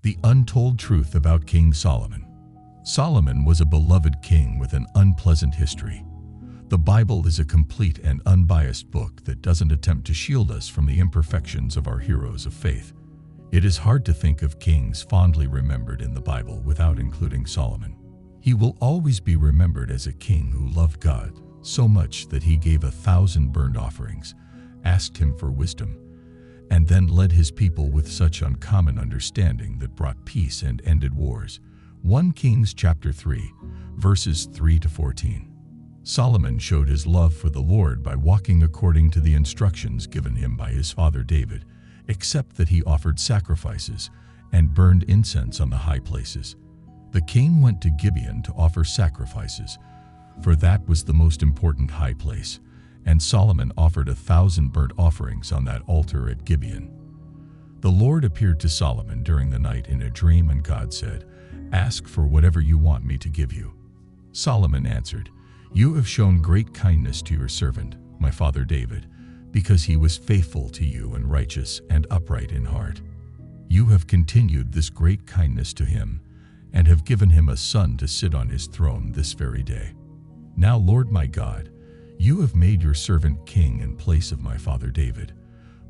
The Untold Truth About King Solomon. Solomon was a beloved king with an unpleasant history. The Bible is a complete and unbiased book that doesn't attempt to shield us from the imperfections of our heroes of faith. It is hard to think of kings fondly remembered in the Bible without including Solomon. He will always be remembered as a king who loved God so much that he gave 1,000 burnt offerings, asked him for wisdom, and then led his people with such uncommon understanding that brought peace and ended wars. 1 Kings chapter 3, verses 3 to 14. Solomon showed his love for the Lord by walking according to the instructions given him by his father David, except that he offered sacrifices and burned incense on the high places. The king went to Gibeon to offer sacrifices, for that was the most important high place, and Solomon offered 1,000 burnt offerings on that altar at Gibeon. The Lord appeared to Solomon during the night in a dream, and God said, "Ask for whatever you want me to give you." Solomon answered, "You have shown great kindness to your servant, my father David, because he was faithful to you and righteous and upright in heart. You have continued this great kindness to him, and have given him a son to sit on his throne this very day. Now, Lord my God, you have made your servant king in place of my father David,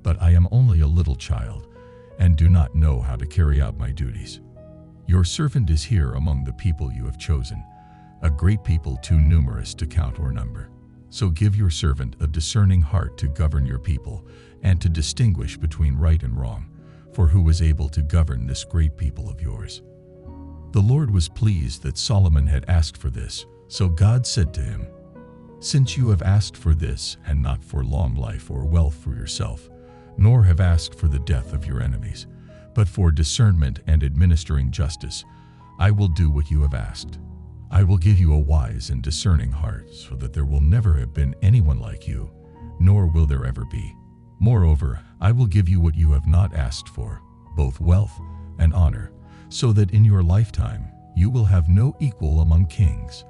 but I am only a little child, and do not know how to carry out my duties. Your servant is here among the people you have chosen, a great people too numerous to count or number. So give your servant a discerning heart to govern your people, and to distinguish between right and wrong, for who is able to govern this great people of yours?" The Lord was pleased that Solomon had asked for this, so God said to him, "Since you have asked for this, and not for long life or wealth for yourself, nor have asked for the death of your enemies, but for discernment and administering justice, I will do what you have asked. I will give you a wise and discerning heart, so that there will never have been anyone like you, nor will there ever be. Moreover, I will give you what you have not asked for, both wealth and honor, so that in your lifetime you will have no equal among kings.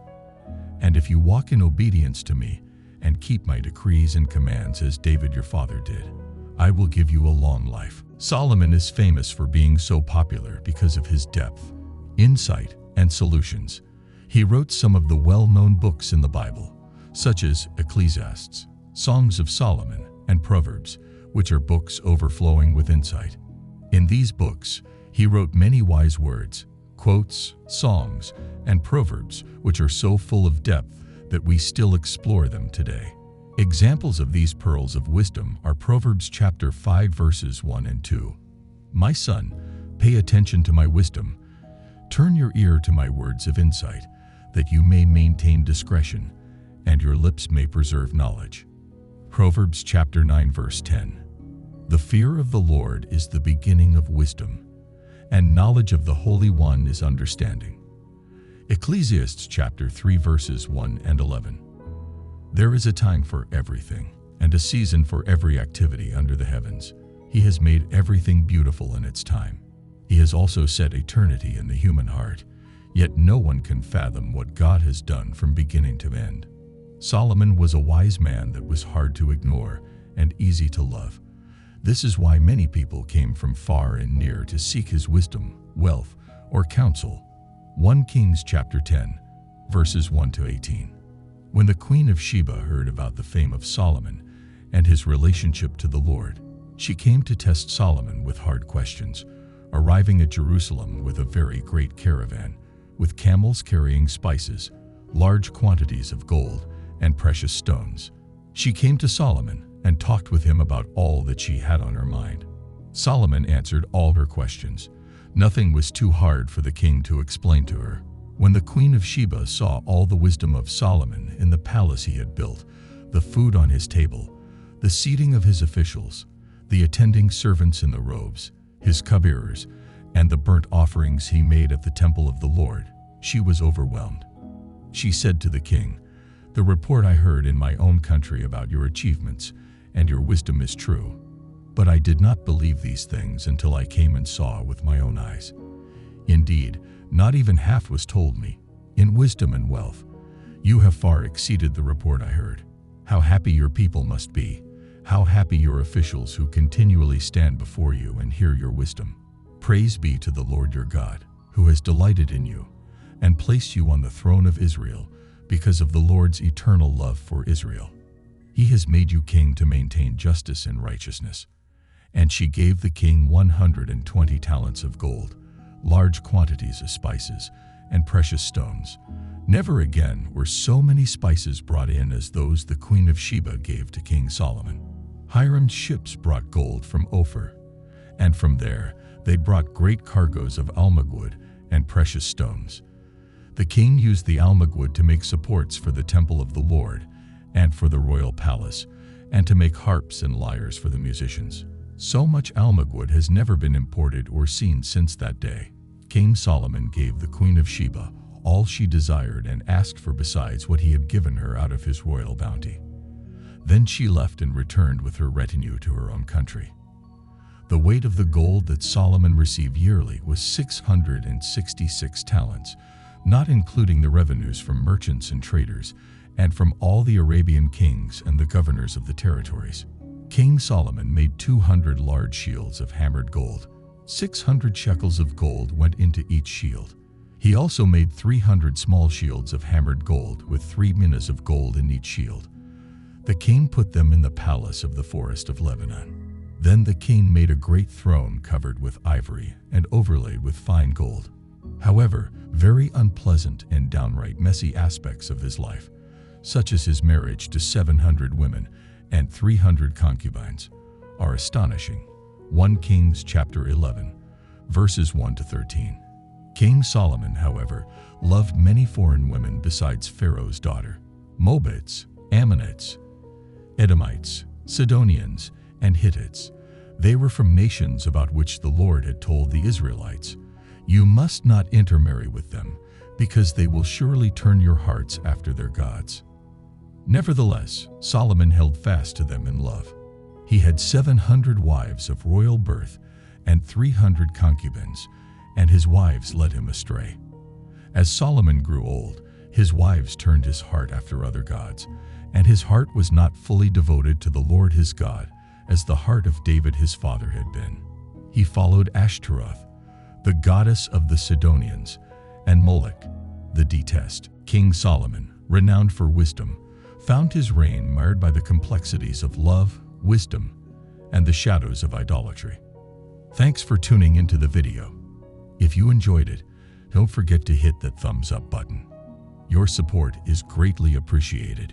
And if you walk in obedience to me, and keep my decrees and commands as David your father did, I will give you a long life." Solomon is famous for being so popular because of his depth, insight, and solutions. He wrote some of the well-known books in the Bible, such as Ecclesiastes, Songs of Solomon, and Proverbs, which are books overflowing with insight. In these books, he wrote many wise words, quotes, songs, and proverbs, which are so full of depth that we still explore them today. Examples of these pearls of wisdom are Proverbs chapter 5 verses 1 and 2. "My son, pay attention to my wisdom. Turn your ear to my words of insight, that you may maintain discretion, and your lips may preserve knowledge." Proverbs chapter 9 verse 10. "The fear of the Lord is the beginning of wisdom, and knowledge of the Holy One is understanding." Ecclesiastes chapter 3 verses 1 and 11. "There is a time for everything, and a season for every activity under the heavens. He has made everything beautiful in its time. He has also set eternity in the human heart, yet no one can fathom what God has done from beginning to end." Solomon was a wise man that was hard to ignore and easy to love. This is why many people came from far and near to seek his wisdom, wealth, or counsel. 1 Kings chapter 10, verses 1 to 18. When the Queen of Sheba heard about the fame of Solomon and his relationship to the Lord, she came to test Solomon with hard questions, arriving at Jerusalem with a very great caravan, with camels carrying spices, large quantities of gold, and precious stones. She came to Solomon and talked with him about all that she had on her mind. Solomon answered all her questions. Nothing was too hard for the king to explain to her. When the Queen of Sheba saw all the wisdom of Solomon in the palace he had built, the food on his table, the seating of his officials, the attending servants in the robes, his cupbearers, and the burnt offerings he made at the temple of the Lord, she was overwhelmed. She said to the king, "The report I heard in my own country about your achievements and your wisdom is true, but I did not believe these things until I came and saw with my own eyes. Indeed, not even half was told me. In wisdom and wealth, you have far exceeded the report I heard. How happy your people must be, how happy your officials who continually stand before you and hear your wisdom." Praise be to the Lord your God, who has delighted in you and placed you on the throne of Israel because of the Lord's eternal love for Israel. He has made you king to maintain justice and righteousness. And she gave the king 120 talents of gold, large quantities of spices, and precious stones. Never again were so many spices brought in as those the Queen of Sheba gave to King Solomon. Hiram's ships brought gold from Ophir, and from there they brought great cargoes of almug and precious stones. The king used the almug to make supports for the temple of the Lord and for the royal palace, and to make harps and lyres for the musicians. So much almug has never been imported or seen since that day. King Solomon gave the Queen of Sheba all she desired and asked for besides what he had given her out of his royal bounty. Then she left and returned with her retinue to her own country. The weight of the gold that Solomon received yearly was 666 talents, not including the revenues from merchants and traders, and from all the Arabian kings and the governors of the territories. King Solomon made 200 large shields of hammered gold. 600 shekels of gold went into each shield. He also made 300 small shields of hammered gold with 3 minas of gold in each shield. The king put them in the palace of the forest of Lebanon. Then the king made a great throne covered with ivory and overlaid with fine gold. However, very unpleasant and downright messy aspects of his life, such as his marriage to 700 women and 300 concubines, are astonishing. 1 Kings chapter 11, verses 1 to 13. King Solomon, however, loved many foreign women besides Pharaoh's daughter: Moabites, Ammonites, Edomites, Sidonians, and Hittites. They were from nations about which the Lord had told the Israelites, "You must not intermarry with them, because they will surely turn your hearts after their gods." Nevertheless, Solomon held fast to them in love. He had 700 wives of royal birth and 300 concubines, and his wives led him astray. As Solomon grew old, his wives turned his heart after other gods, and his heart was not fully devoted to the Lord his God, as the heart of David his father had been. He followed Ashtaroth, the goddess of the Sidonians, and Molech, the detest. King Solomon, renowned for wisdom, found his reign marred by the complexities of love, wisdom, and the shadows of idolatry. Thanks for tuning into the video. If you enjoyed it, don't forget to hit that thumbs up button. Your support is greatly appreciated.